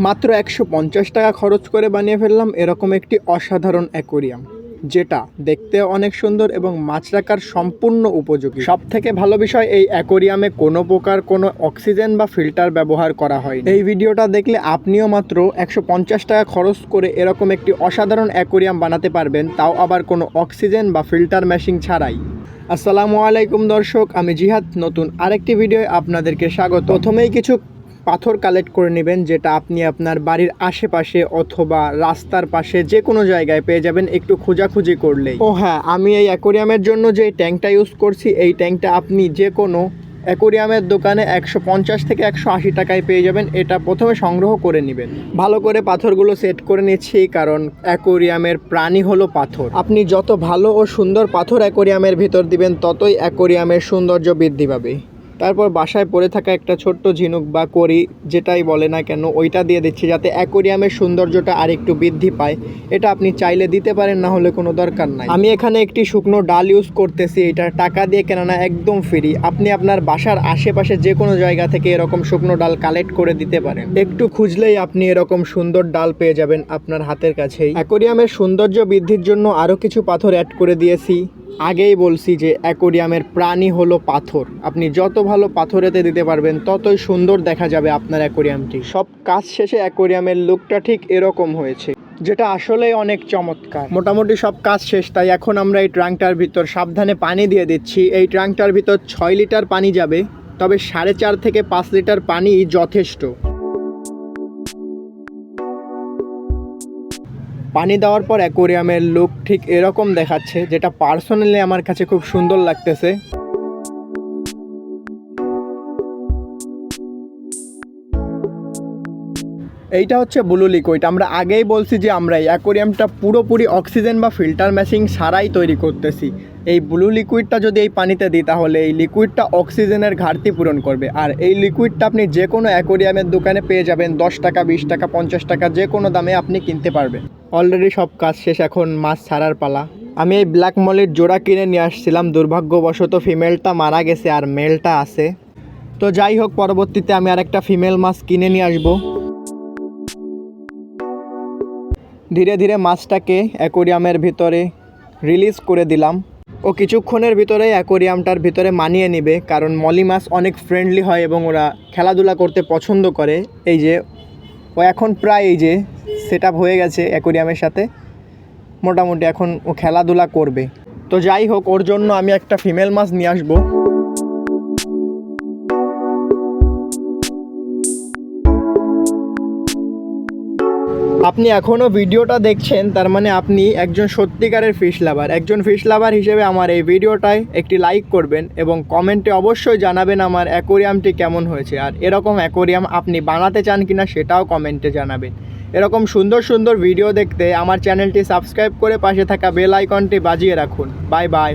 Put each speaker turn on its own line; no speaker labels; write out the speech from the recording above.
মাত্র ১৫০ টাকা খরচ করে বানিয়ে ফেললাম এরকম একটি অসাধারণ অ্যাকোরিয়াম, যেটা দেখতে অনেক সুন্দর এবং মাছ রাখার সম্পূর্ণ উপযোগী। সবথেকে ভালো বিষয়, এই অ্যাকোরিয়ামে কোনো প্রকার কোনো অক্সিজেন বা ফিল্টার ব্যবহার করা হয়। এই ভিডিওটা দেখলে আপনিও মাত্র ১৫০ টাকা খরচ করে এরকম একটি অসাধারণ অ্যাকোরিয়াম বানাতে পারবেন, তাও আবার কোনো অক্সিজেন বা ফিল্টার মেশিন ছাড়াই। আসসালামু আলাইকুম দর্শক, আমি জিহাদ। নতুন আরেকটি ভিডিওয়ে আপনাদেরকে স্বাগত। প্রথমেই কিছু পাথর কালেক্ট করে নেবেন, যেটা আপনি আপনার বাড়ির আশেপাশে অথবা রাস্তার পাশে যে কোনো জায়গায় পেয়ে যাবেন একটু খোঁজাখুঁজি করলেই। ও হ্যাঁ, আমি এই অ্যাকোরিয়ামের জন্য যে ট্যাঙ্কটা ইউজ করছি, এই ট্যাঙ্কটা আপনি যে কোনো অ্যাকোরিয়ামের দোকানে ১৫০ থেকে ১৮০ টাকায় পেয়ে যাবেন। এটা প্রথমে সংগ্রহ করে নেবেন। ভালো করে পাথরগুলো সেট করে নিচ্ছি, কারণ অ্যাকোরিয়ামের প্রাণী হলো পাথর। আপনি যত ভালো ও সুন্দর পাথর অ্যাকোরিয়ামের ভিতর দিবেন, ততই অ্যাকোরিয়ামের সৌন্দর্য বৃদ্ধি পাবে। তারপর বাসায় পড়ে থাকা একটা ছোট্ট ঝিনুক বা কড়ি, যেটাই বলে না কেন, ওইটা দিয়ে দিচ্ছি যাতে অ্যাকোরিয়ামের সৌন্দর্যটা আর একটু বৃদ্ধি পায়। এটা আপনি চাইলে দিতে পারেন, না হলে কোনো দরকার নাই। আমি এখানে একটি শুকনো ডাল ইউজ করতেছি, এটা টাকা দিয়ে কেনা না, একদম ফ্রি। আপনি আপনার বাসার আশেপাশে যে কোনো জায়গা থেকে এরকম শুকনো ডাল কালেক্ট করে দিতে পারেন। একটু খুঁজলেই আপনি এরকম সুন্দর ডাল পেয়ে যাবেন আপনার হাতের কাছেই। অ্যাকোরিয়ামের সৌন্দর্য বৃদ্ধির জন্য আরও কিছু পাথর অ্যাড করে দিয়েছি। আগেই বলছি যে অ্যাকোরিয়ামের প্রাণী হলো পাথর। আপনি যত ভালো পাথরেতে দিতে পারবেন, ততই সুন্দর দেখা যাবে আপনার অ্যাকোরিয়ামটি। সব কাজ শেষে অ্যাকোরিয়ামের লুকটা ঠিক এরকম হয়েছে, যেটা আসলেই অনেক চমৎকার। মোটামুটি সব কাজ শেষ, তাই এখন আমরা এই ট্যাঙ্কটার ভিতর সাবধানে পানি দিয়ে দিচ্ছি। এই ট্যাঙ্কটার ভিতর ৬ লিটার পানি যাবে, তবে ৪.৫ থেকে ৫ লিটার পানি যথেষ্ট। পানি দেওয়ার পর অ্যাকোরিয়ামের লুক ঠিক এরকম দেখাচ্ছে, যেটা পার্সোনালি আমার কাছে খুব সুন্দর লাগতেছে। এইটা হচ্ছে ব্লু লিকুইড। আমরা আগেই বলছি যে আমরা এই অ্যাকোরিয়ামটা পুরোপুরি অক্সিজেন বা ফিল্টার মেশিন ছাড়াই তৈরি করতেছি। এই ব্লু লিকুইডটা যদি এই পানিতে দিই, তাহলে এই লিকুইডটা অক্সিজেনের ঘাটতি পূরণ করবে। আর এই লিকুইডটা আপনি যে কোনো অ্যাকোরিয়ামের দোকানে পেয়ে যাবেন। ১০ টাকা, ২০ টাকা, ৫০ টাকা, যে কোনো দামে আপনি কিনতে পারবেন। অলরেডি সব কাজ শেষ, এখন মাছ ছাড়ার পালা। আমি এই ব্ল্যাক মলির জোড়া কিনে নিয়ে আসছিলাম, দুর্ভাগ্যবশত ফিমেলটা মারা গেছে আর মেলটা আছে। তো যাই হোক, পরবর্তীতে আমি আরেকটা ফিমেল মাছ কিনে নিয়ে আসবো। ধীরে ধীরে মাছটাকে অ্যাকোরিয়ামের ভিতরে রিলিজ করে দিলাম। ও কিছুক্ষণের ভিতরে অ্যাকোরিয়ামটার ভিতরে মানিয়ে নেবে, কারণ মলি মাছ অনেক ফ্রেন্ডলি হয় এবং ওরা খেলাধুলা করতে পছন্দ করে। এই যে ও এখন প্রায় এই যে সেট আপ হয়ে গেছে অ্যাকোরিয়ামের সাথে, মোটামুটি এখন ও খেলাধুলা করবে। তো যাই হোক, ওর জন্য আমি একটা ফিমেল মাছ নিয়ে আসবো। আপনি এখনও ভিডিওটা দেখছেন, তার মানে আপনি একজন সত্যিকারের ফিশ লাভার। একজন ফিশ লাভার হিসেবে আমার এই ভিডিওটায় একটি লাইক করবেন এবং কমেন্টে অবশ্যই জানাবেন আমার অ্যাকোরিয়ামটি কেমন হয়েছে। আর এরকম অ্যাকোরিয়াম আপনি বানাতে চান কিনা সেটাও কমেন্টে জানাবেন। এরকম সুন্দর সুন্দর ভিডিও দেখতে আমার চ্যানেলটি সাবস্ক্রাইব করে পাশে থাকা বেল আইকনটি বাজিয়ে রাখুন। Bye bye.